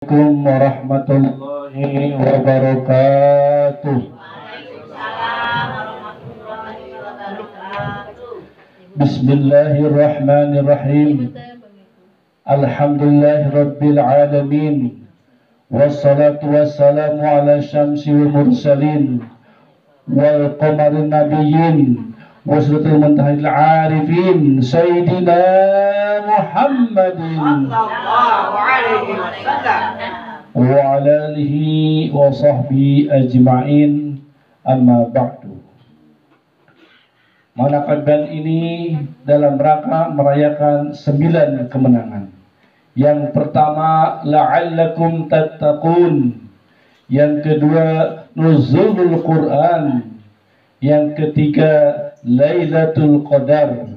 Assalamualaikum warahmatullahi wabarakatuh. Bismillahirrahmanirrahim. Alhamdulillahirabbil alamin. Wassalatu wassalamu ala syamsi wal mursalin wal qamarin nabiyyin wasratul muntahil arifin sayyidina Muhammadin sallallahu alaihi wasallam wa ala alihi wa sahbihi ajma'in, amma ba'du. Manakadban ini dalam rangka merayakan 9 kemenangan. Yang pertama, la'allakum tattaqun. Yang kedua, nuzulul Quran. Yang ketiga, Lailatul Qadar.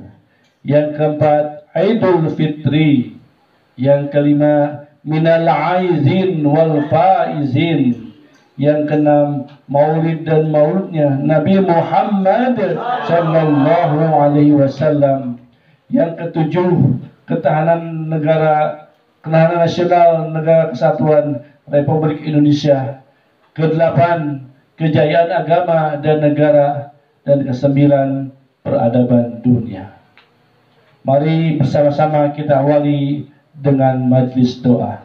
Yang keempat, Idul Fitri. Yang kelima, minal aizin wal faizin. Yang keenam, maulid dan mauludnya Nabi Muhammad sallallahu alaihi wasallam. Yang ketujuh, ketahanan nasional negara kesatuan Republik Indonesia. Kedelapan, kejayaan agama dan negara. Dan kesembilan, peradaban dunia. Mari bersama-sama kita awali dengan majlis doa.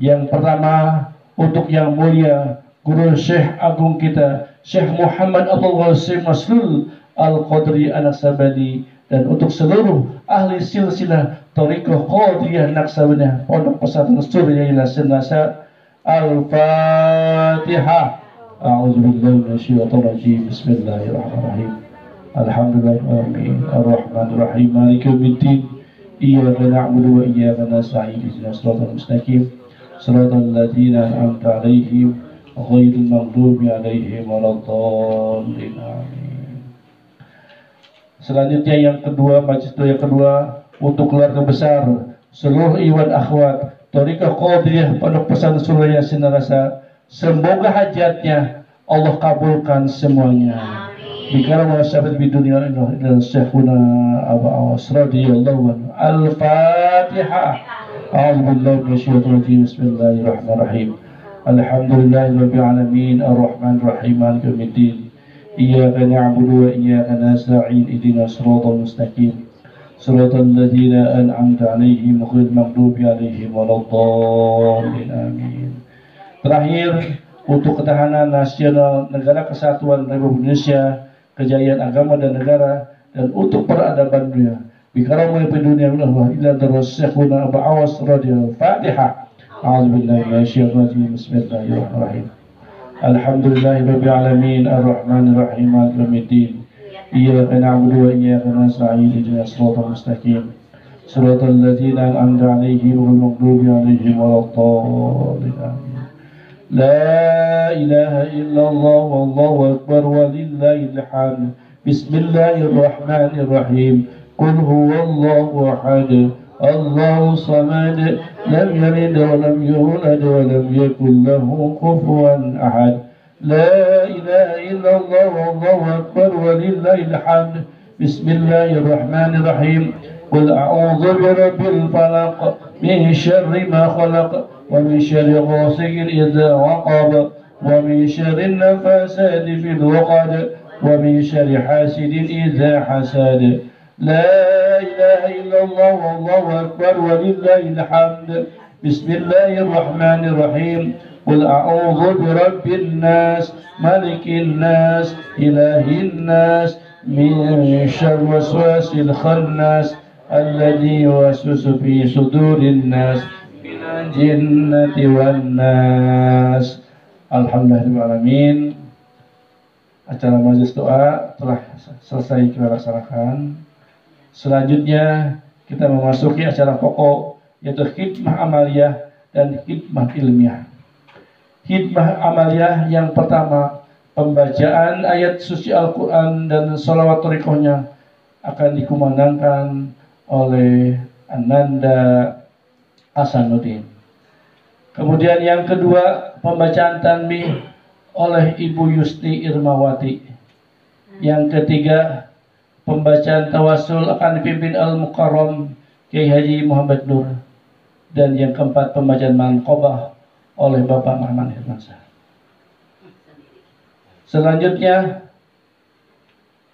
Yang pertama, untuk yang mulia Guru Syekh Agung kita, Syekh Muhammad Abdul Qasim Maslul Al-Qadri An-Naksabandi, dan untuk seluruh ahli silsilah Thariqah Qadiriyah Naksabandiyah Pondok Pesantren Surya Ilah Senasa. Al-Fatihah. A'udzubillahi minasyaitonir rajim. Bismillahirrahmanirrahim. Alhamdulillahirabbil arrahmanirrahim maliki yaumiddin. Iyyaka na'budu wa iyyaka nasta'in. Ihdinas siratal mustaqim. Shiratal ladzina an'amta 'alaihim ghairil maghdubi 'alaihim waladdallin. Amin. Selanjutnya yang kedua, majlis doa yang kedua untuk keluarga besar seluruh iwan akhwat Thariqah Qadiriyah Pondok Pesantren Surya Sinarasa. Semoga hajatnya Allah kabulkan semuanya. Bikaram wa syafaat di dunia dan Syekhuna Abu Awas radhiyallahu anhu. Al-Fatihah. A'udzubillahi minasyaitonir rajim. Bismillahirrahmanirrahim. Alhamdulillahirabbil alamin arrahmanir rahim maliki yaumiddin. Iyyaka na'budu wa iyyaka nasta'in. Ihdinas siratal mustaqim. Shiratal ladzina an'amta 'alaihim ghairil maghdubi 'alaihim waladdallin. Amin. Terakhir, untuk ketahanan nasional negara kesatuan Republik Indonesia, kejayaan agama dan negara, dan untuk peradaban dunia. Bikaramul dunia Allah ila daras Syekhuna Abu Awas radhiyallahu. Fatihah. A'udzubillahi minasyaitonir rajim. Bismillahirrahmanirrahim. Alhamdulillahirabbil alamin arrahmanir rahim maliki yaumiddin. Iyyaka na'budu wa iyyaka nasta'in. Ihdinas siratal mustaqim. Shiratal ladzina an'amta 'alaihim ghairil maghdubi 'alaihim waladdallin. La ilaha illallah wallahu akbar walillahil hamd. Bismillahirrahmanirrahim. Qul huwallahu ahad. Allahu samad. Lam yalid wa lam yulad wa lam yakul lahu kufuwan ahad. La ilaha illallah wallahu akbar walillahil hamd. Bismillahirrahmanirrahim. Qul a'udzu birabbil falaq min syarri ma khalaq wa min syarri ghasiqin idza waqab wa min syarri nafasati fil 'uqad wa min syarri hasidin idza hasad. La ilaha illallah wallahu akbar walillahil hamd. Bismillahirrahmanirrahim. Qul a'udzu birabbin nas malikin nas ilahin nas min syarri waswasil khannas alladzi yuwaswisu fi sudurin nas minal jinnati wan nas. Alhamdulillahirabbil alamin. Acara majelis doa telah selesai kita laksanakan. Selanjutnya kita memasuki acara pokok, yaitu khidmah amaliyah dan khidmah ilmiah. Khidmah amaliyah yang pertama, pembacaan ayat suci Al-Quran dan sholawat thariqahnya akan dikumandangkan oleh Ananda Hasanuddin. Kemudian yang kedua, pembacaan tanbih oleh Ibu Yusti Irmawati. Yang ketiga, pembacaan tawasul akan dipimpin Al-Mukarram Kiai Haji Muhammad Nur. dan yang keempat pembacaan manqobah oleh Bapak Muhammad Hirmansyah. Selanjutnya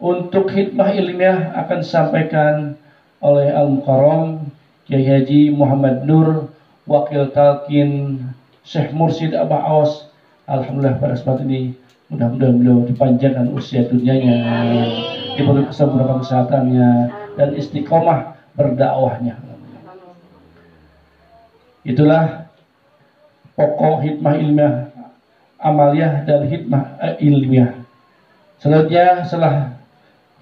untuk khidmah ilmiah akan disampaikan oleh Al-Mukarram Kiai Haji Muhammad Nur, Wakil Talqin Syekh Mursyid Abah Aos. Alhamdulillah pada kesempatan ini mudah-mudahan beliau dipanjangkan usia dunianya, diberi kesempurnaan kesehatannya dan istiqomah berdakwahnya. Itulah pokok hikmah ilmiah amaliyah dan hikmah ilmiah. Selanjutnya setelah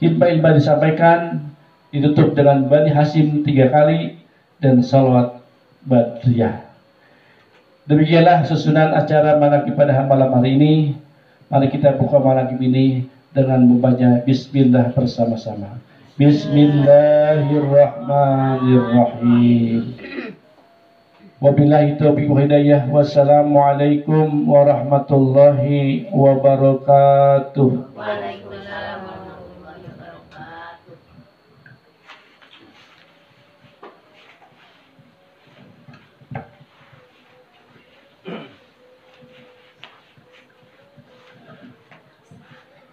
hikmah ilmiah disampaikan, ditutup dengan Bani Hasim 3 kali dan salawat badriyah. Demikianlah susunan acara manaqib pada malam hari ini. Mari kita buka manaqib ini dengan membaca bismillah bersama-sama. Bismillahirrahmanirrahim. Wabillahi taufiq wa hidayah. Wassalamualaikum warahmatullahi wabarakatuh. Waalaikumsalam warahmatullahi wabarakatuh.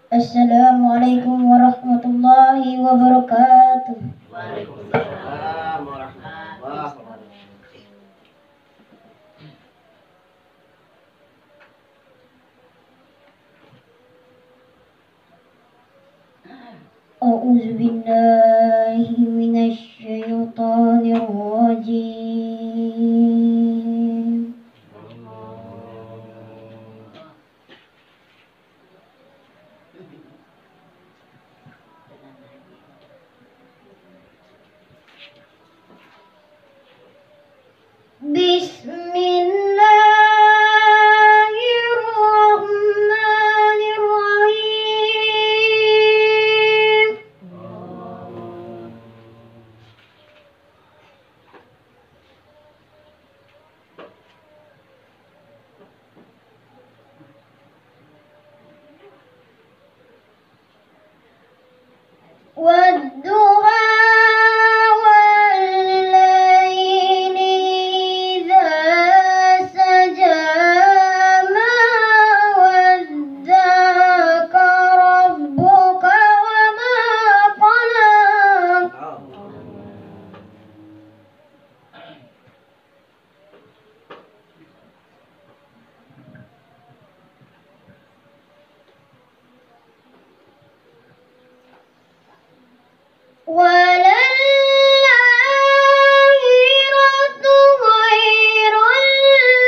Assalamualaikum warahmatullahi wabarakatuh. Waalaikumsalam warahmatullahi wabarakatuh. A'udzu billahi minasy syaithanir rajim. Bismillahirrahmanirrahim. Wadduha wal-laili idza saja ma wadda'aka rabbuka wa ma qala. Walal-akhiratu khairun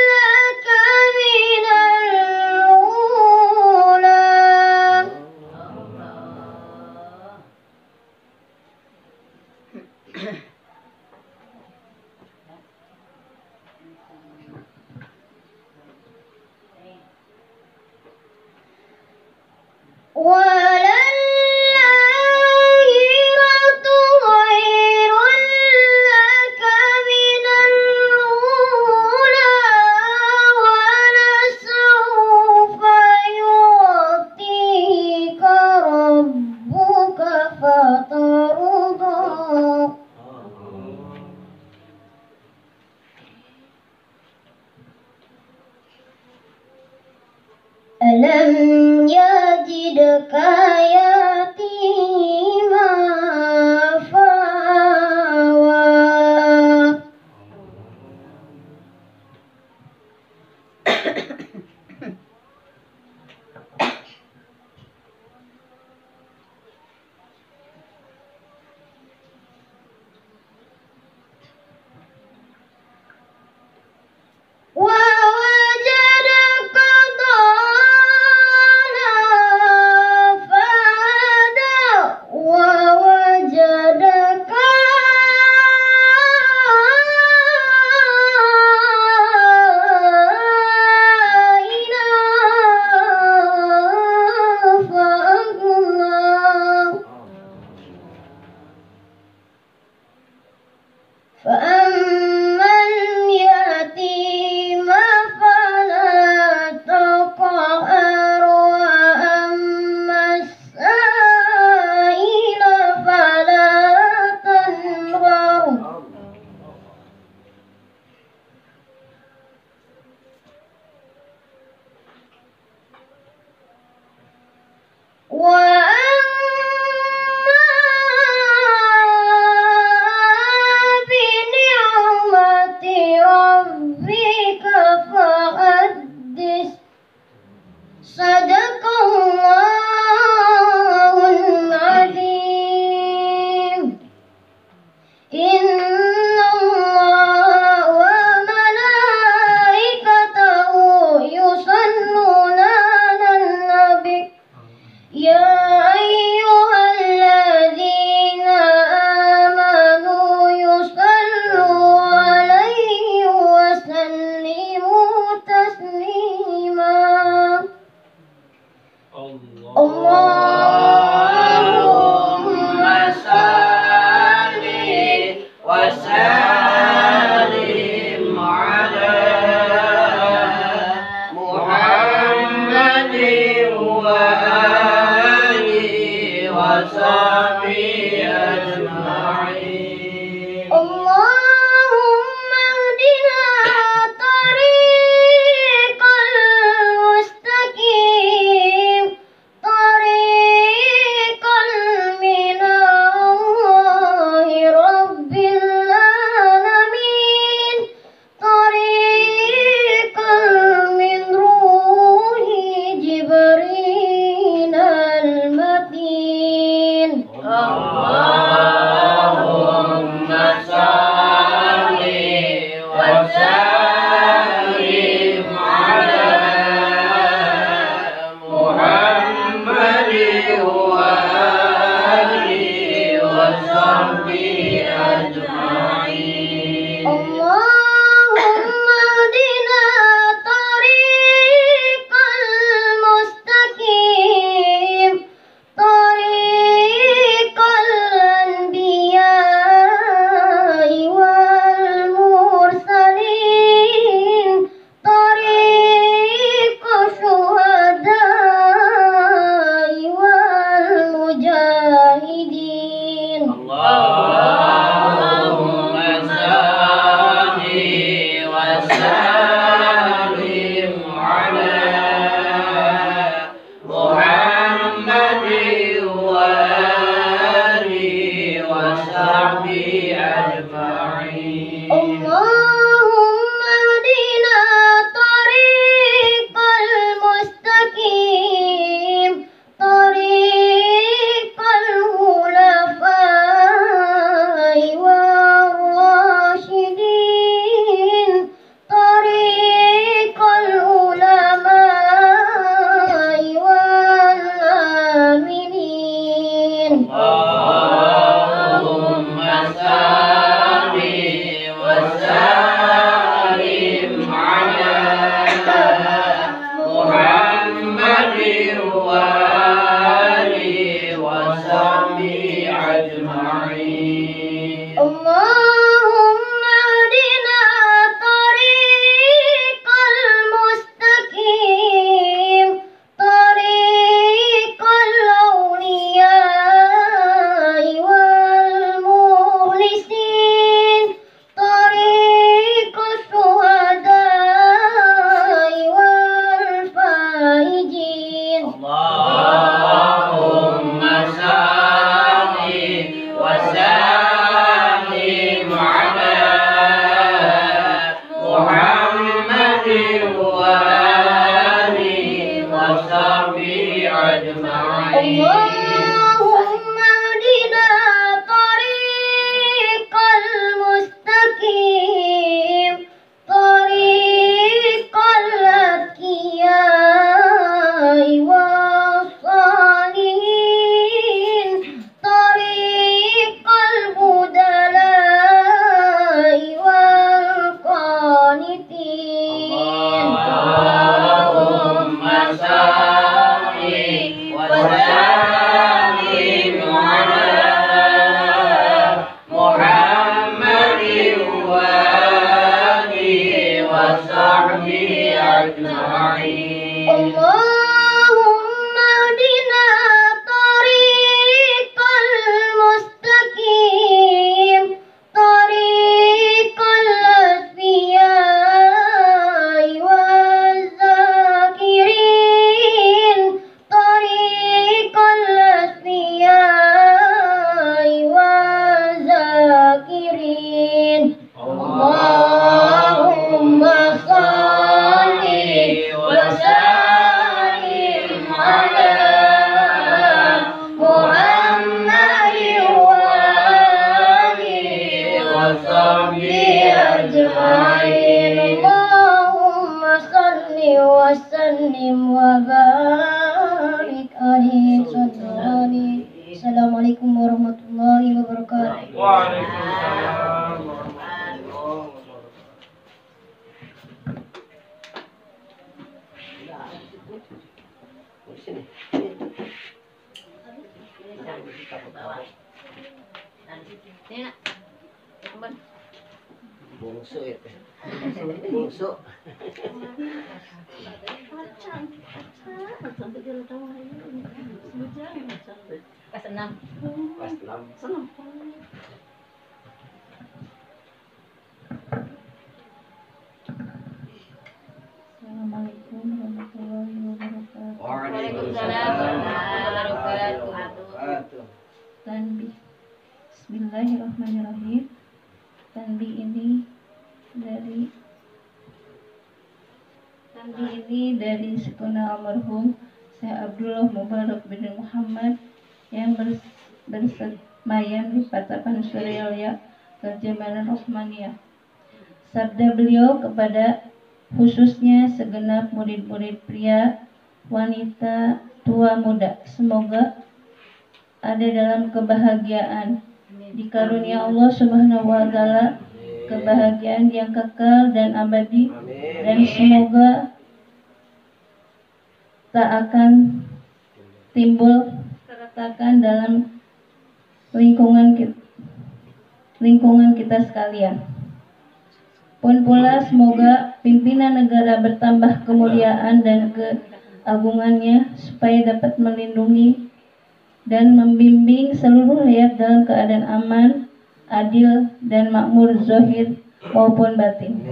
laka minal ula. Walal-akhiratu khairun laka minal ula walasawfa yu'tika rabbuka fatarda. Alam yajidka yatima fawa. ووجدك ضالا فهدى. اللهم اهدنا طريق المستقيم طريق الأتقياء والصالحين طريق البدلاء والقانتين اللهم صل وسلم على محمد وآله وصحبه أجمعين. اللهم اهدنا طريق المستقيم طريق الأسفياء والذاكرين طريق الأسفياء والذاكرين. اللهم صل وسلم على محمد وآله وصحبه أجمعين. اللهم صل وسلم وبارك عليه. Assalamualaikum warahmatullahi wabarakatuh. Waalaikumsalam. Bungsu itu. Bungsu. Kelas 6. Pas 6. Assalamualaikum warahmatullahi wabarakatuh. Waalaikumsalam warahmatullahi wabarakatuh. Tanbih. Bismillahirrahmanirrahim. Tanbih ini dari Sekuna almarhum Syekh Abdullah Mubarak bin Muhammad yang bersemayam di Patapan Surya Terjemahan Rahmaniyah. Sabda beliau kepada khususnya segenap murid-murid pria, wanita, tua, muda. Semoga ada dalam kebahagiaan, dikarunia Allah Subhanahu wa Ta'ala kebahagiaan yang kekal dan abadi, dan semoga tak akan timbul keretakan dalam lingkungan kita sekalian. Pun pula semoga pimpinan negara bertambah kemuliaan dan keagungannya supaya dapat melindungi dan membimbing seluruh rakyat dalam keadaan aman, adil, dan makmur zahir maupun batin.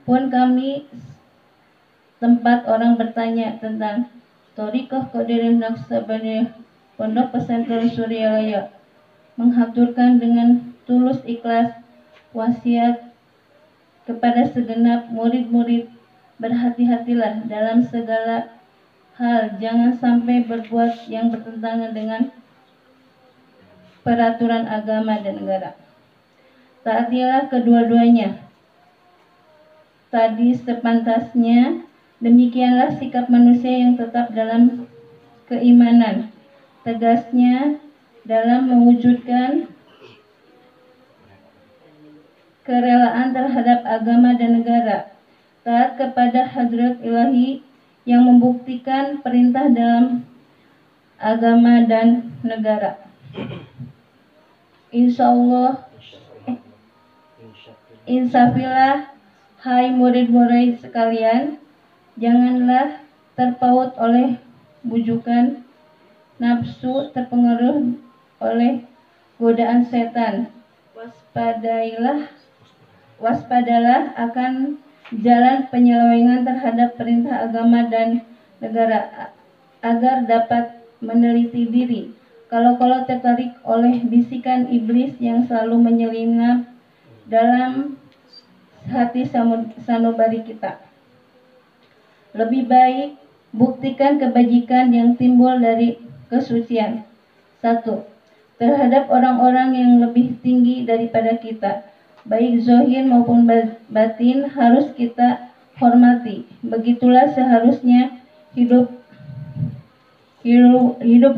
Pun kami tempat orang bertanya tentang Thariqah Qadiriyah Naqsabandiyah Pondok Pesantren Suryalaya, menghaturkan dengan tulus ikhlas wasiat kepada segenap murid-murid, berhati-hatilah dalam segala hal, jangan sampai berbuat yang bertentangan dengan peraturan agama dan negara. Taatilah kedua-duanya tadi sepantasnya. Demikianlah sikap manusia yang tetap dalam keimanan, tegasnya dalam mewujudkan kerelaan terhadap agama dan negara, taat kepada hadrat ilahi yang membuktikan perintah dalam agama dan negara. Insafilah, hai murid-murid sekalian, janganlah terpaut oleh bujukan nafsu, terpengaruh oleh godaan setan. Waspadalah akan jalan penyelewengan terhadap perintah agama dan negara, agar dapat meneliti diri kalau tertarik oleh bisikan iblis yang selalu menyelinap dalam hati sanubari kita. Lebih baik Buktikan kebajikan yang timbul dari kesucian. 1. Terhadap orang-orang yang lebih tinggi daripada kita, baik zahir maupun batin, harus kita hormati. Begitulah seharusnya hidup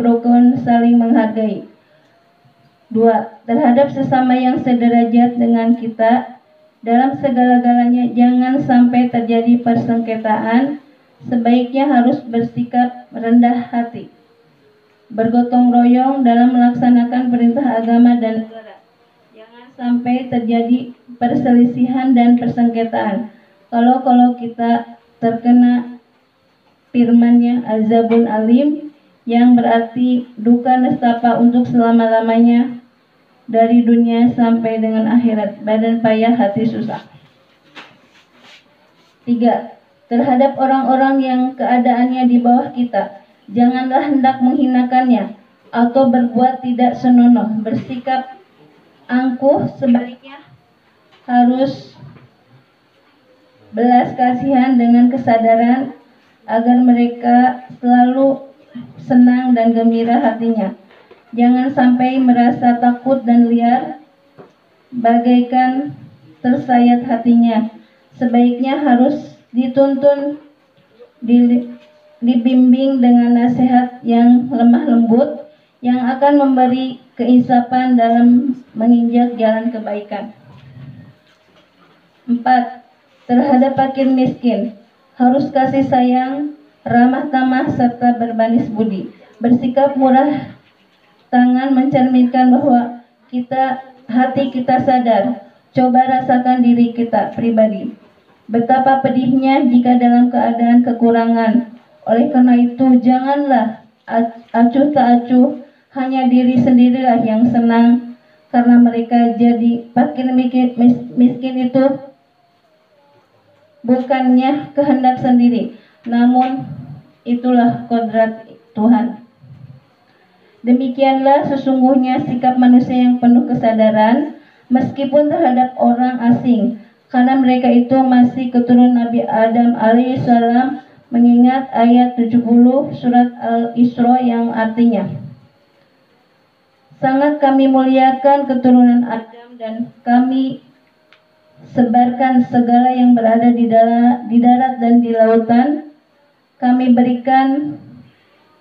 rukun saling menghargai. 2. Terhadap sesama yang sederajat dengan kita dalam segala-galanya, jangan sampai terjadi persengketaan. Sebaiknya harus bersikap rendah hati, bergotong royong dalam melaksanakan perintah agama dan negara. Jangan sampai terjadi perselisihan dan persengketaan. Kalau kita terkena firman-Nya azabun alim, yang berarti duka nestapa untuk selama-lamanya dari dunia sampai dengan akhirat, badan payah hati susah. 3. Terhadap orang-orang yang keadaannya di bawah kita, janganlah hendak menghinakannya atau berbuat tidak senonoh, bersikap angkuh. Sebaliknya harus belas kasihan dengan kesadaran agar mereka selalu senang dan gembira hatinya. Jangan sampai merasa takut dan liar bagaikan tersayat hatinya. Sebaiknya harus dituntun, dibimbing dengan nasihat yang lemah lembut yang akan memberi keinsapan dalam menginjak jalan kebaikan. 4. Terhadap fakir miskin, harus kasih sayang, ramah tamah, serta berbanis budi. Bersikap murah tangan mencerminkan bahwa hati kita sadar. Coba rasakan diri kita pribadi, betapa pedihnya jika dalam keadaan kekurangan. Oleh karena itu, janganlah acuh tak acuh, hanya diri sendirilah yang senang karena mereka jadi fakir miskin itu bukannya kehendak sendiri, namun itulah kodrat Tuhan. Demikianlah sesungguhnya sikap manusia yang penuh kesadaran, meskipun terhadap orang asing, karena mereka itu masih keturunan Nabi Adam alaihissalam, mengingat ayat 70 surat Al-Isra yang artinya, sangat kami muliakan keturunan Adam dan kami sebarkan segala yang berada di darat dan di lautan. Kami berikan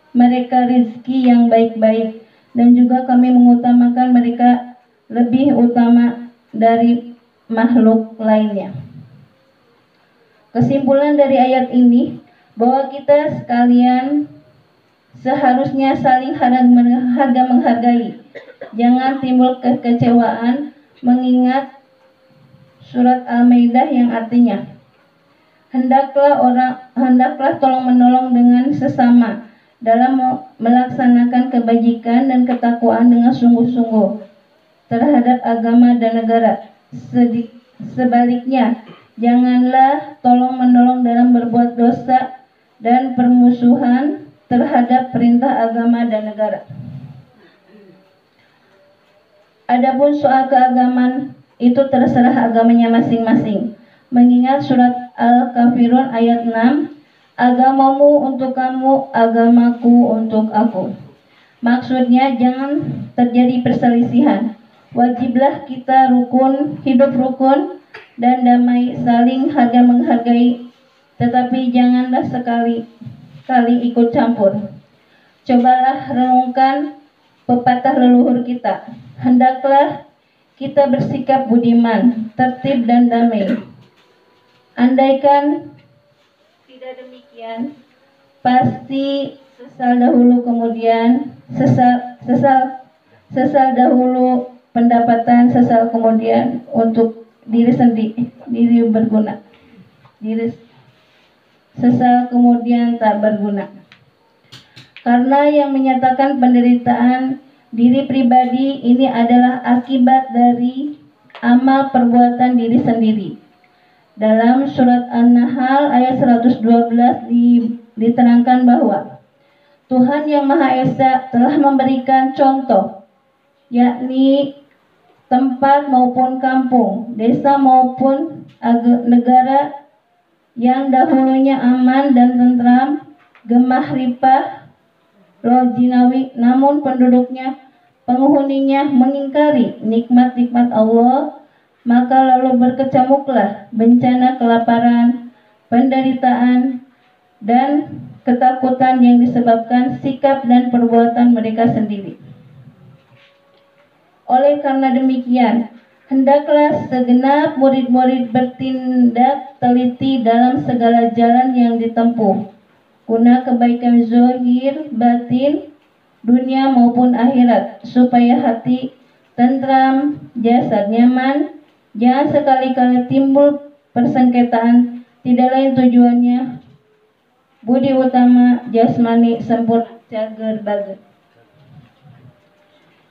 mereka rizki yang baik-baik, dan juga kami mengutamakan mereka lebih utama dari makhluk lainnya. Kesimpulan dari ayat ini bahwa kita sekalian seharusnya saling harga menghargai. Jangan timbul kekecewaan, mengingat surat Al-Maidah yang artinya, hendaklah tolong menolong dengan sesama dalam melaksanakan kebajikan dan ketakwaan dengan sungguh-sungguh terhadap agama dan negara. Sebaliknya, janganlah tolong menolong dalam berbuat dosa dan permusuhan terhadap perintah agama dan negara. Adapun soal keagamaan itu terserah agamanya masing-masing. Mengingat surat Al-Kafirun ayat 6, agamamu untuk kamu, agamaku untuk aku. Maksudnya jangan terjadi perselisihan. Wajiblah kita hidup rukun dan damai, saling harga menghargai, tetapi janganlah sekali-kali ikut campur. Cobalah renungkan pepatah leluhur kita. Hendaklah kita bersikap budiman, tertib dan damai. Andaikan tidak demikian, pasti sesal dahulu pendapatan, sesal kemudian untuk diri berguna. Sesal kemudian tak berguna. Karena yang menyatakan penderitaan diri pribadi ini adalah akibat dari amal perbuatan diri sendiri. Dalam surat An-Nahl ayat 112 diterangkan bahwa Tuhan yang Maha Esa telah memberikan contoh, yakni tempat maupun kampung, desa maupun negara yang dahulunya aman dan tentram, Gemah Ripah Lojinawi, namun penghuninya mengingkari nikmat-nikmat Allah, maka lalu berkecamuklah bencana kelaparan, penderitaan, dan ketakutan yang disebabkan sikap dan perbuatan mereka sendiri. Oleh karena demikian, hendaklah segenap murid-murid bertindak teliti dalam segala jalan yang ditempuh, guna kebaikan zahir, batin, dunia maupun akhirat, supaya hati tentram, jasad nyaman. Jangan sekali-kali timbul persengketaan, tidak lain tujuannya budi utama jasmani sempurna cager bager.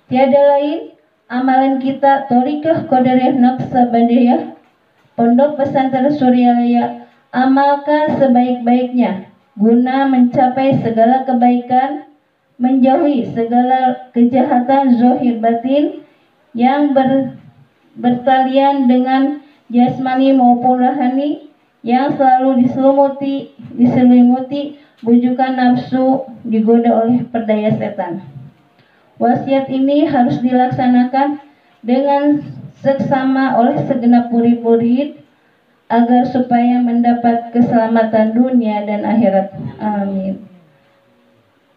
Tiada lain amalan kita Thariqah Qadariyah Naqsabandiyah Pondok Pesantren Suryalaya, amalkan sebaik-baiknya guna mencapai segala kebaikan, menjauhi segala kejahatan zahir batin yang bertalian dengan jasmani maupun rohani, yang selalu diselimuti bujukan nafsu, digoda oleh perdaya setan. Wasiat ini harus dilaksanakan dengan seksama oleh segenap murid-murid agar supaya mendapat keselamatan dunia dan akhirat. Amin.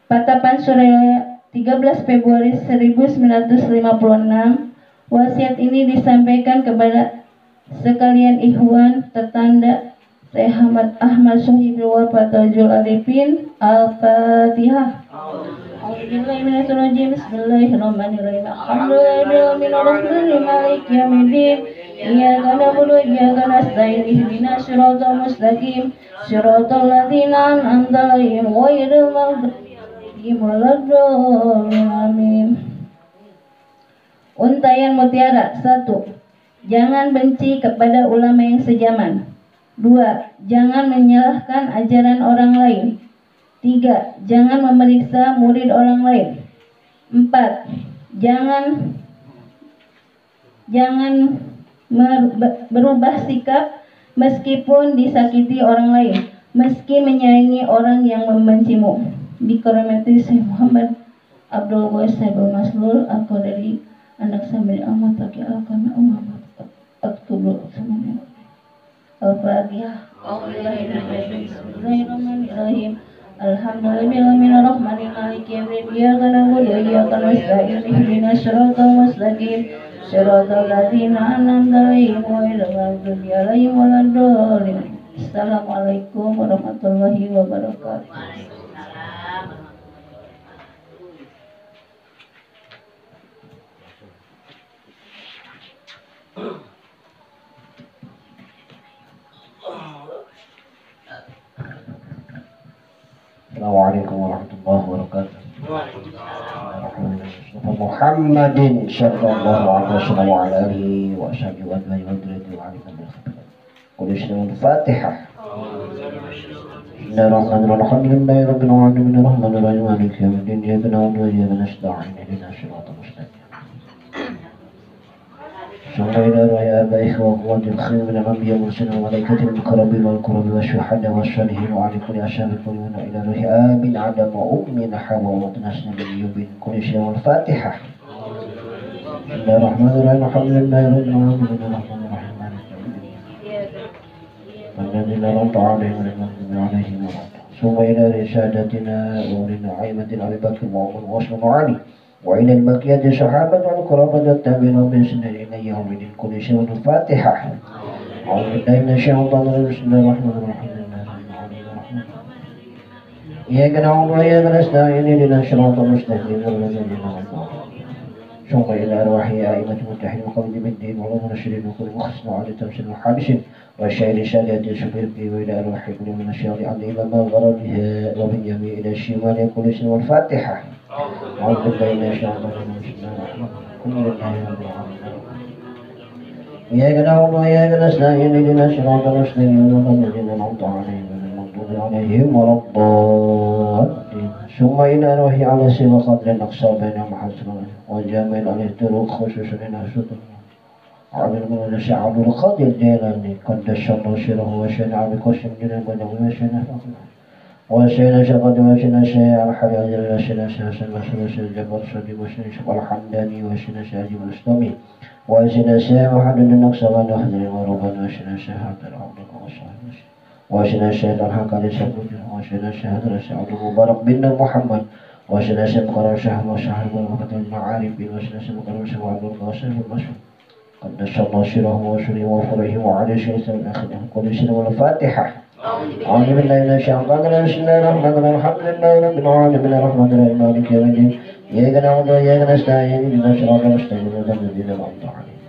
Patapan Surya 13 Februari 1956. Wasiat ini disampaikan kepada sekalian ikhwan tertanda Syekh Ahmad Sohibul Wafatul Arifin. Al-Fatihah. Bismillahirrahmanirrahim. Alhamdulillahirrahmanirrahim. Maliki yaumiddin. Iyyaka na'budu wa iyyaka nasta'in. Ihdinas siratal mustaqim. Siratal ladzina an'amta 'alaihim ghairil maghdubi 'alaihim. Amin. Untayan mutiara. 1. Jangan benci kepada ulama yang sejaman. 2. Jangan menyalahkan ajaran orang lain. 3. Jangan memeriksa murid orang lain. 4. Jangan berubah sikap meskipun disakiti orang lain, meski menyayangi orang yang membencimu. Dikaramati Syekh Muhammad Abdul Qais Saibul Maslul Al-Qadari, anak sambil amat laki al-kana umamat at-kubur semuanya. Al-Fatihah. Bismillahirrahmanirrahim. Alhamdulillahirrahmanirrahim. Maliki yaumiddin. Iyyaka na'budu wa iyyaka nasta'in. Ihdinas siratal mustaqim. Siratal ladzina an'amta 'alaihim ghairil maghdubi 'alaihim waladdallin. Assalamualaikum warahmatullahi wabarakatuh. Assalamualaikum warahmatullahi wabarakatuh. Muhammadin sallallahu alaihi wasallam wa ala alihi wa sahbihi wa alihi wa sahbihi. Qul Al-Fatihah. Bismillahirrahmanirrahim. Alhamdulillahi rabbil alamin. Arrahmanirrahim. Maliki yaumiddin. Iyyaka na'budu wa iyyaka nasta'in. Ihdinas siratal mustaqim. ثم إلى آبائه وأخوات الخير من الأنبياء والمرسلين والملائكة المقربين والكرام والشهداء والصالحين وعلى كل أشهر الكريمين إلى روح آمين عدم أمنا حواء ومتناسنا من كل شيء. والفاتحة. بسم الله الرحمن الرحيم. الحمد لله رب العالمين الرحمن الرحيم مالك يوم الدين. الذين أنعمت عليهم غير المغضوب عليهم ولا الضالين. ثم إلى رسالتنا وأولي عيمة أبي بكر وعمر وعثمان وعلي وإلى البقية الصحابة والقرابة والتابعين بإحسان إلى يوم الدين. كل شيء. الفاتحة. أعوذ بالله من الشيطان الرجيم. بسم الله الرحمن الرحيم. إياك نعبد وإياك نستعين. اهدنا الصراط المستقيم صراط الذين أنعمت عليهم. ثم إلى أرواح أئمة المتحدين وقوم الدين وعلوم الشريف وكل مخصص وعلى تمثيل الحابسين والشاعر سادات الشبيركي وإلى أرواح كل من الشيخ عبد إلى ما غرر بها ومن يمين إلى الشمال كل اسم. والفاتحة. أعوذ بالله من الشيطان الرجيم. بسم الله الرحمن الرحيم. الحمد لله رب العالمين. إياك نعبد وإياك نستعين. اهدنا الصراط المستقيم صراط الذين أنعمت عليهم غير المغضوب عليهم ولا الضالين. ثم إلى روح على سوى قدر الأقصى بين محسن وجامل عليه الطرق خصوصا إلى الصدر على المولى عبد القادر الجيلاني قدس الله سره وشنع بقسم من البدوي وشنع وسيدنا شقد وسيدنا شيء الحي أجل وسيدنا شهسن وسيدنا شيء الجبر صديق وسيدنا شق الحمداني وسيدنا شيء أجيب الإسلامي وسيدنا شيء محمد النقص ونحضر وربنا وسيدنا شيء هذا العبد وصحبه وسيدنا شيء الحق عليه سبوجه وسيدنا شيء هذا الشعب المبارك بنا محمد وسيدنا شيء مقرر شهر وشهر وقت المعارف وسيدنا شيء مقرر شهر وعبد القاسم المشهور قدس الله سره وسره وفره وعلى شيء من أخذه كل سنة والفاتحة أعوذ بالله من الشيطان الرجيم بسم الله الرحمن الرحيم الحمد لله رب العالمين الرحمن الرحيم مالك يوم الدين إياك نعبد وإياك نستعين اهدنا الصراط المستقيم صراط الذين أنعمت عليهم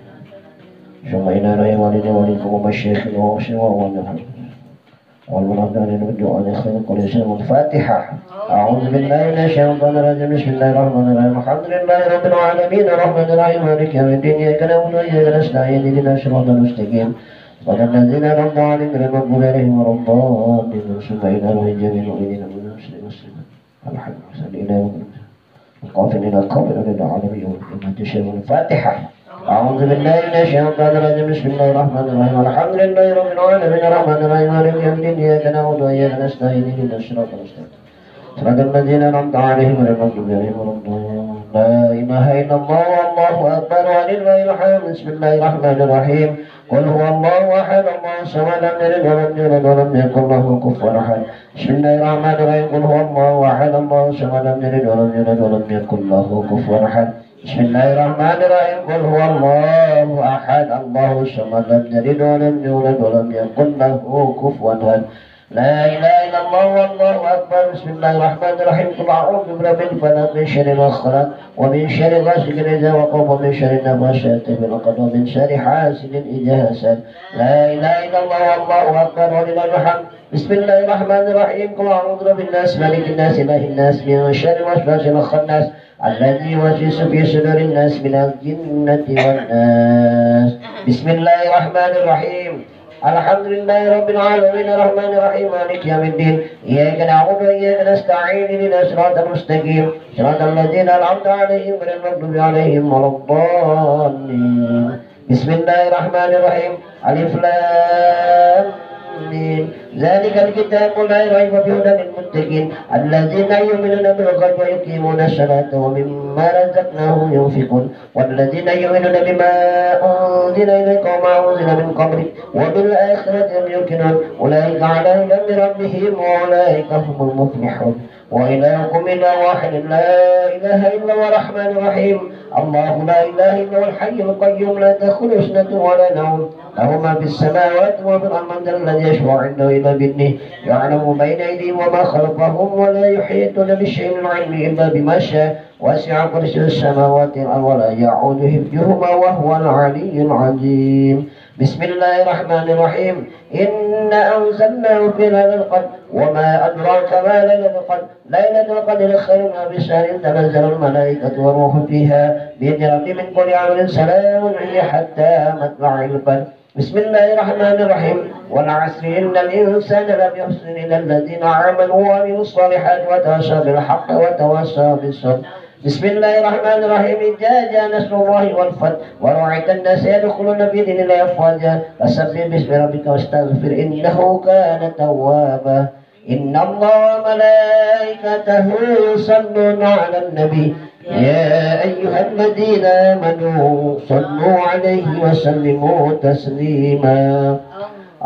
ثم إنا نعي والدنا ووالدكم ومشايخنا وأوصياء والمنافقين بالدعاء خير كل سنة والفاتحة أعوذ بالله من الشيطان الرجيم بسم الله الرحمن الرحيم الحمد لله رب العالمين الرحمن الرحيم مالك يوم الدين إياك نعبد وإياك نستعين اهدنا الصراط المستقيم صراط الذين أنعمت عليهم غير المغضوب عليهم ولا الضالين ثم إلى نهي جميع المؤمنين والمسلمين الحمد لله إلى يوم الدين القافل إلى القافل إلى العالمين وما تشاء الفاتحة أعوذ بالله من الشيطان الرجيم بسم الله الرحمن الرحيم الحمد لله رب العالمين الرحمن الرحيم مالك يوم الدين إياك نعبد وإياك نستعين اهدنا الصراط المستقيم صراط الذين أنعمت عليهم غير المغضوب عليهم ولا الضالين لا إله إلا الله والله أكبر ولله الحمد بسم الله الرحمن الرحيم قل هو الله أحد الله الصمد لم يلد ولم يولد ولم يكن له كفوا أحد بسم الله الرحمن الرحيم قل هو الله أحد الله الصمد لم يلد ولم يولد ولم يكن له كفوا أحد بسم الله الرحمن الرحيم قل هو الله أحد الله الصمد لم يلد ولم يولد ولم يكن له كفوا أحد لا إله إلا الله والله أكبر بسم الله الرحمن الرحيم قل أعوذ برب الفلق من شر ما خلق ومن شر غاسق إذا وقب ومن شر النفاثات في العقد ومن شر حاسد إذا حسد لا إله إلا الله والله أكبر ولله الحمد بسم الله الرحمن الرحيم قل أعوذ برب الناس مالك الناس إله الناس من شر الوسواس الخناس الذي يوسوس في صدور الناس من الجنة والناس بسم الله الرحمن الرحيم الحمد لله رب العالمين الرحمن الرحيم مالك يوم الدين إياك نعبد وإياك نستعين اهدنا الصراط المستقيم صراط الذين أنعمت عليهم غير المغضوب عليهم ولا الضالين بسم الله الرحمن الرحيم ألف لام ميم ذلك الكتاب لا ريب فيه هدى للمتقين الذين يؤمنون بالغيب ويقيمون الصلاة ومما رزقناهم ينفقون والذين يؤمنون بما أنزل إليك وما أنزل من قبلك وبالآخرة هم يوقنون أولئك على هدى من ربهم وأولئك هم المفلحون وإلهكم إله واحد لا إله إلا هو الرحمن الرحيم الله لا إله إلا هو الحي القيوم لا تأخذه سنة ولا نوم له ما في السماوات وفي الأرض من ذا الذي يشفع عنده إلا بإذنه يعلم بين أيديهم وما خلفهم ولا يحيطون بشيء من علمه إلا بما شاء وسع كرسي السماوات والأرض ولا يعود حفظهما وهو العلي العظيم بسم الله الرحمن الرحيم إنا أنزلناه في ليلة القدر وما أدراك ما ليلة القدر ليلة القدر خير من شهر تنزل الملائكة والروح فيها بإذن ربهم من كل أمر سلام هي حتى مطلع الفجر بسم الله الرحمن الرحيم والعصر إن الإنسان لم يحسن إلا الذين آمنوا وعملوا الصالحات وتواصوا بالحق وتواصوا بالصبر بسم الله الرحمن الرحيم إذا جاء نصر الله والفتح ورأيت الناس يدخلون في دين الله أفواجا فسبح باسم ربك واستغفر إنه كان توابا إن الله وملائكته يصلون على النبي يا أيها الذين آمنوا صلوا عليه وسلموا تسليما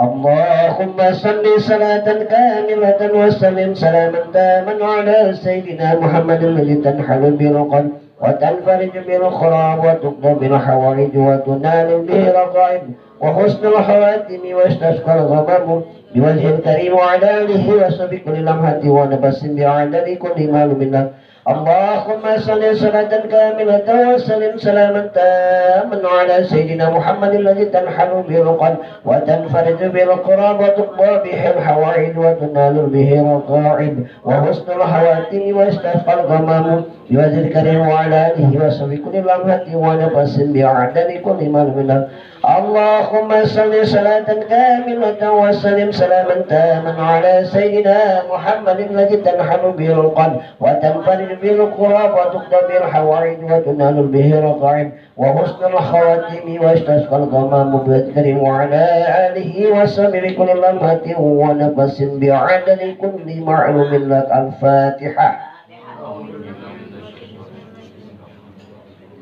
اللهم صل صلاة كاملة وسلم سلاما تاما على سيدنا محمد الذي تنحل به القلب وتنفرج به الخراب وتقضى به الحوائج وتنال به الرغائب وحسن الخواتم واستسقى الغمام بوجه الكريم وعلى آله وصحبه كل لمحة ونفس بعدد كل مال منا اللهم صل صلاة كاملة وسلم سلاما تاما على سيدنا محمد الذي تنحل به القلب وتنفرج به الكرام وتقضى به الحوائج وتنال به الرغائب وحسن الخواتم واستسقى الغمام بوجه الكريم وعلى آله وصحبه كل لمحة ونفس بعدد كل مال منا اللهم صل صلاة كاملة وسلم سلاما تاما على سيدنا محمد الذي تنحل به القلب وتنفرج به الكراب وتقضى به الحوائج وتنال به الرغائب وحسن الخواتم واستسقى الغمام بالكريم وعلى آله وصحبه بكل لمحة ونفس بعدد كل معلوم لك. الفاتحة.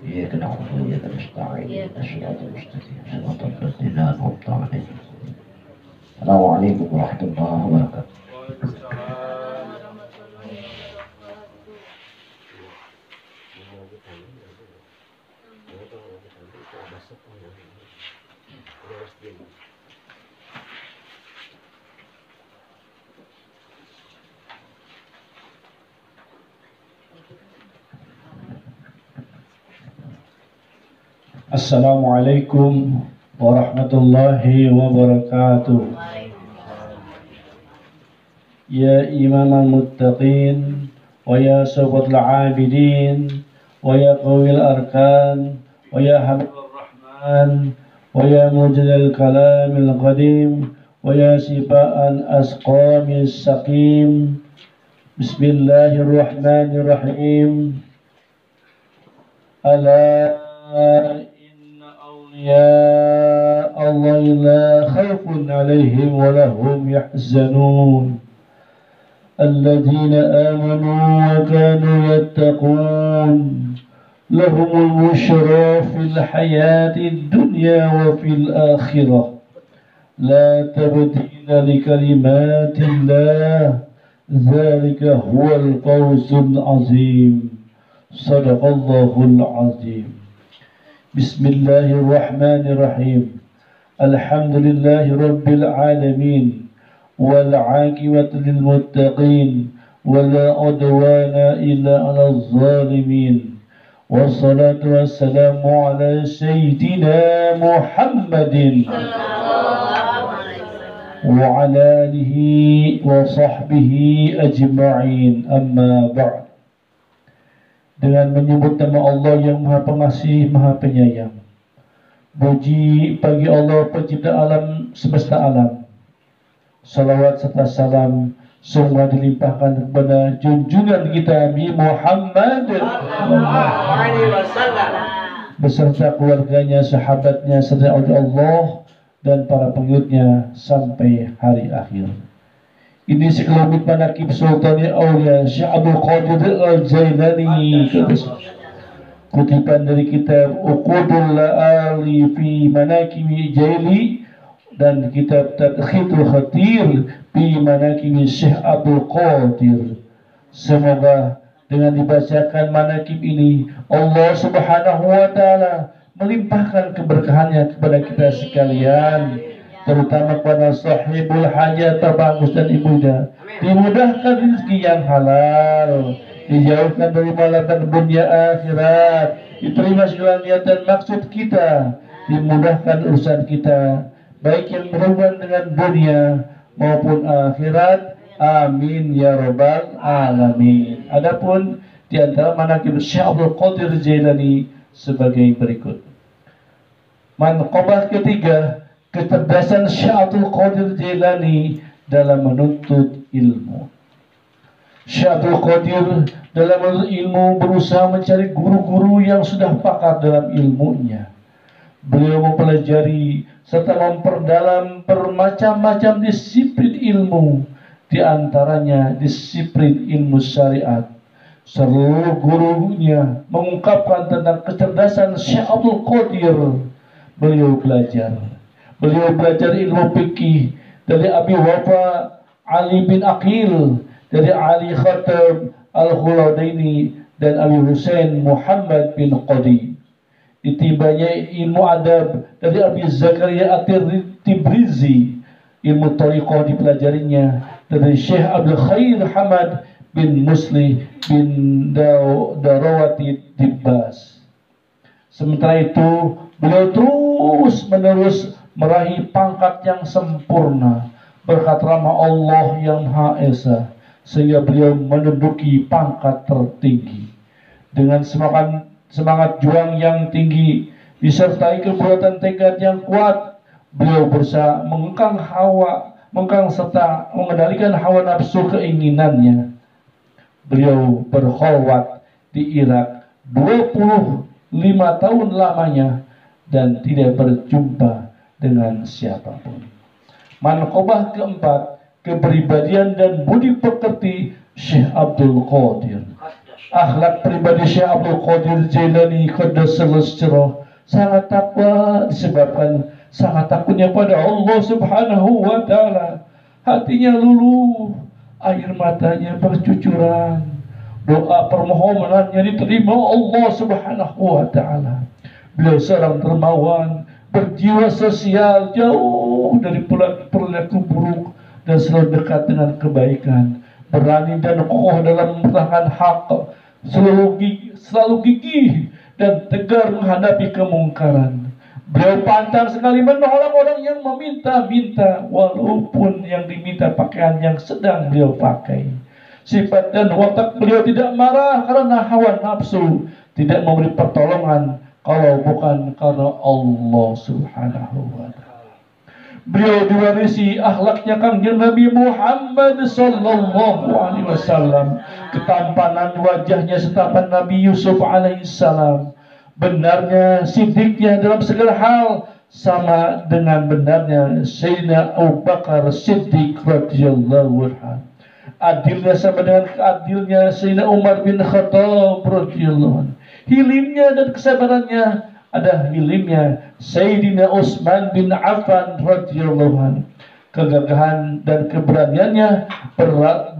إياك نعبد وإياك نستعين اهدنا الصراط المستقيم صراط الذين أنعمت عليهم. السلام عليكم ورحمة الله وبركاته. Assalamualaikum warahmatullahi wabarakatuh. Ya imam al-muttaqin wa ya sabat al-abidin wa ya qawil arkan wa ya habib al-rahman wa ya mujid al-kalam al-qadim wa ya sifa'an asqami as-saqim. Bismillahirrahmanirrahim. Ala يا الله لا خوف عليهم ولا هم يحزنون الذين آمنوا وكانوا يتقون لهم البشرى في الحياة الدنيا وفي الآخرة لا تبديل لكلمات الله ذلك هو الفوز العظيم صدق الله العظيم. Bismillahirrahmanirrahim. Alhamdulillahirabbil alamin wal 'aqibatu lil muttaqin wala udwana illa 'alal zalimin. Wassalatu wassalamu ala sayyidina Muhammadin wa ala alihi wa sahbihi ajma'in. Amma ba'd. Dengan menyebut nama Allah yang Maha Pengasih, Maha Penyayang. Puji bagi Allah pencipta alam semesta alam. Salawat serta salam semua dilimpahkan kepada junjungan kita Nabi Muhammad beserta keluarganya, sahabatnya, serta Allah dan para pengikutnya sampai hari akhir. Ini sekelumit manakib Sultan Aulia Syekh Abdul Qadir Al-Jailani, kutipan dari kitab Uqudul Ali fi Manakib Jaili dan kitab Tadkhitul Khatir fi Manakib Syekh Abdul Qadir. Semoga dengan dibacakan manakib ini Allah Subhanahu wa taala melimpahkan keberkahannya kepada kita sekalian, terutama kepada sahibul hajat terbagus dan ibunya, dimudahkan rezeki yang halal, dijauhkan dari malapetaka dunia akhirat, diterima segala niat dan maksud kita, dimudahkan urusan kita, baik yang berhubungan dengan dunia maupun akhirat. Amin ya rabbal alamin. Adapun di antara manaqib Syekh Abdul Qadir Jailani sebagai berikut. Manqabah ketiga, kecerdasan Syekh Abdul Qadir Jailani dalam menuntut ilmu. Syekh Abdul Qadir dalam menuntut ilmu berusaha mencari guru-guru yang sudah pakar dalam ilmunya. Beliau mempelajari serta memperdalam bermacam-macam disiplin ilmu, di antaranya disiplin ilmu syariat. Seluruh gurunya mengungkapkan tentang kecerdasan Syekh Abdul Qadir. Beliau belajar ilmu fikih dari Abi Wafa Ali bin Aqil, dari Ali Khatab Al-Khuladaini dan Abi Husain Muhammad bin Qadi. Ditibanya ilmu adab dari Abi Zakaria At-Tibrizi. Ilmu tariqah dipelajarinya dari Syekh Abdul Khair Hamad bin Musli bin Darawati Dibbas. Sementara itu beliau terus menerus meraih pangkat yang sempurna berkat rahmat Allah yang Maha Esa, sehingga beliau menduduki pangkat tertinggi. Dengan semangat juang yang tinggi disertai kekuatan tekad yang kuat. Beliau berusaha mengekang serta mengendalikan hawa nafsu keinginannya. Beliau berkholwat di Irak 25 tahun lamanya dan tidak berjumpa dengan siapapun. Manqobah keempat, kepribadian dan budi pekerti Syekh Abdul Qadir. Akhlak pribadi Syekh Abdul Qadir Jailani Qaddasallahu sirrahu sangat takwa disebabkan sangat takutnya pada Allah Subhanahu wa taala. Hatinya luluh, air matanya bercucuran. Doa permohonannya diterima Allah Subhanahu wa taala. Beliau seorang dermawan, berjiwa sosial, jauh dari perilaku buruk dan selalu dekat dengan kebaikan, berani dan kokoh dalam mempertahankan hak, selalu gigih dan tegar menghadapi kemungkaran. Beliau pantang sekali menolak orang yang meminta-minta, walaupun yang diminta pakaian yang sedang beliau pakai. Sifat dan watak beliau tidak marah karena hawa nafsu, tidak memberi pertolongan kalau bukan karena Allah Subhanahu wa taala. Beliau diwarisi akhlaknya Kanjeng Nabi Muhammad sallallahu alaihi wasallam, ketampanan wajahnya setapan Nabi Yusuf alaihissalam, benarnya sidiknya dalam segala hal sama dengan benarnya Sayyidina Abu Bakar Siddiq radhiyallahu anhu. Adilnya sama dengan keadilnya Sayyidina Umar bin Khattab radhiyallahu anhu. Hilimnya dan kesabarannya ada hilimnya Sayyidina Utsman bin Affan radhiyallahu anhu. Kegagahan dan keberaniannya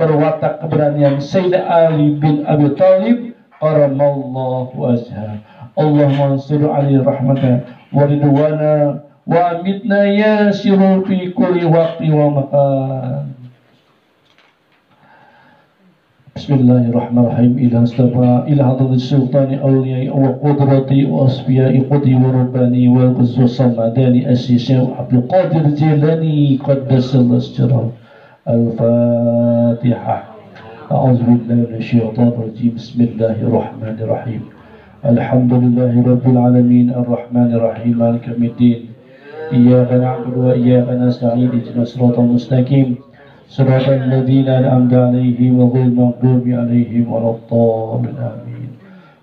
berwatak keberanian Sayyidina Ali bin Abi Thalib karamallahu wajhah. Allahumma ansur alaihi rahmatan wa ridwana wa amitna ya siru fi kulli waqti wa makan. Bismillahirrahmanirrahim. Ila hadratil sultani awliyai wa qudrati wa asfiyai qudi wa rabbani wa quzwa samadani asisi Abdul Qadir Jailani qaddasallahu sirrahu. Al-Fatihah. A'udzu billahi minasyaitonir rajim. Bismillahirrahmanirrahim. Alhamdulillahi rabbil alamin arrahmanir rahim maliki yaumiddin. Iyyaka na'budu wa iyyaka nasta'in ihdinas siratal mustaqim. صراط الذين أنعمت عليهم غير المغضوب عليهم ولا الضالين آمين.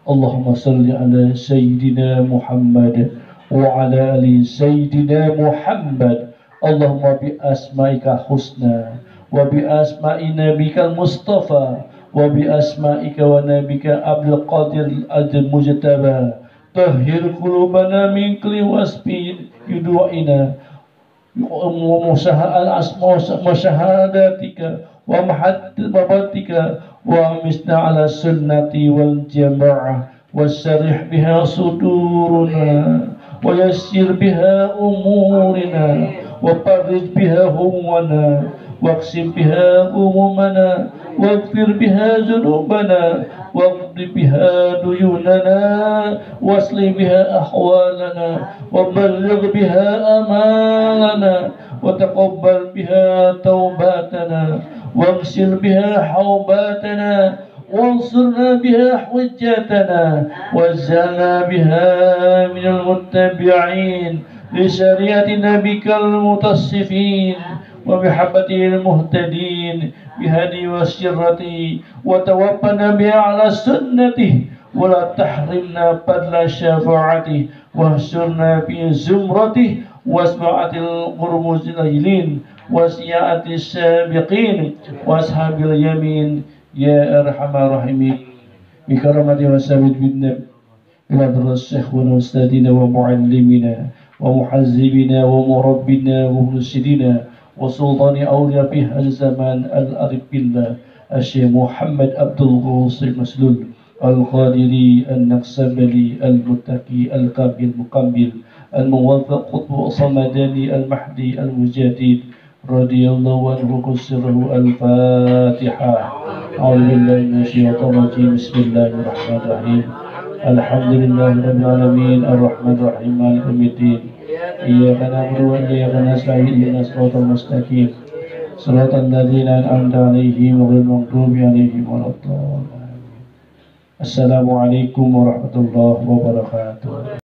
اللهم صل على سيدنا محمد وعلى آل سيدنا محمد. اللهم بأسمائك الحسنى وبأسماء نبيك المصطفى وبأسمائك ونبيك عبد القادر المجتبى طهر قلوبنا من كل وصف يدعينا ومشاهداتك ومحبتك ومسنا على السنة والجماعة وسرح بها صدورنا ويسر بها أمورنا وفرج بها همومنا واقسم بها غمومنا واغفر بها ذنوبنا واقض بها ديوننا واصلح بها أحوالنا وبلغ بها أمالنا وتقبل بها توباتنا واغسل بها حوباتنا وانصرنا بها حجتنا واجعلنا بها من المتبعين لشريعة نبيك المتصفين وبحبته المهتدين بهدي وسرته وتوفنا بها على سنته ولا تحرمنا فضل شفاعته واحشرنا في زمرته واسمعة القرمزيين وسياءة السابقين واصحاب اليمين يا أرحم الراحمين بكرامة وسابد بالنبي إلى در الشيخ ونستاذنا ومعلمنا ومحزبنا ومربنا ومرشدنا وسلطان أولياء في هذا الزمان الأرب بالله الشيخ محمد عبد الغوث المسلول القادري النقشبندي المتقي القابل المقبل الموفق قطب صمداني المهدي المجدد رضي الله عنه قصره. الفاتحة. أعوذ بالله من الشيطان الرجيم. بسم الله الرحمن الرحيم. الحمد لله رب العالمين الرحمن الرحيم مالك يوم الدين. إياك نعبد وإياك نستعين اهدنا الصراط المستقيم صراط الذين أنعمت عليهم غير المغضوب عليهم ولا الضالين. Assalamualaikum warahmatullahi wabarakatuh.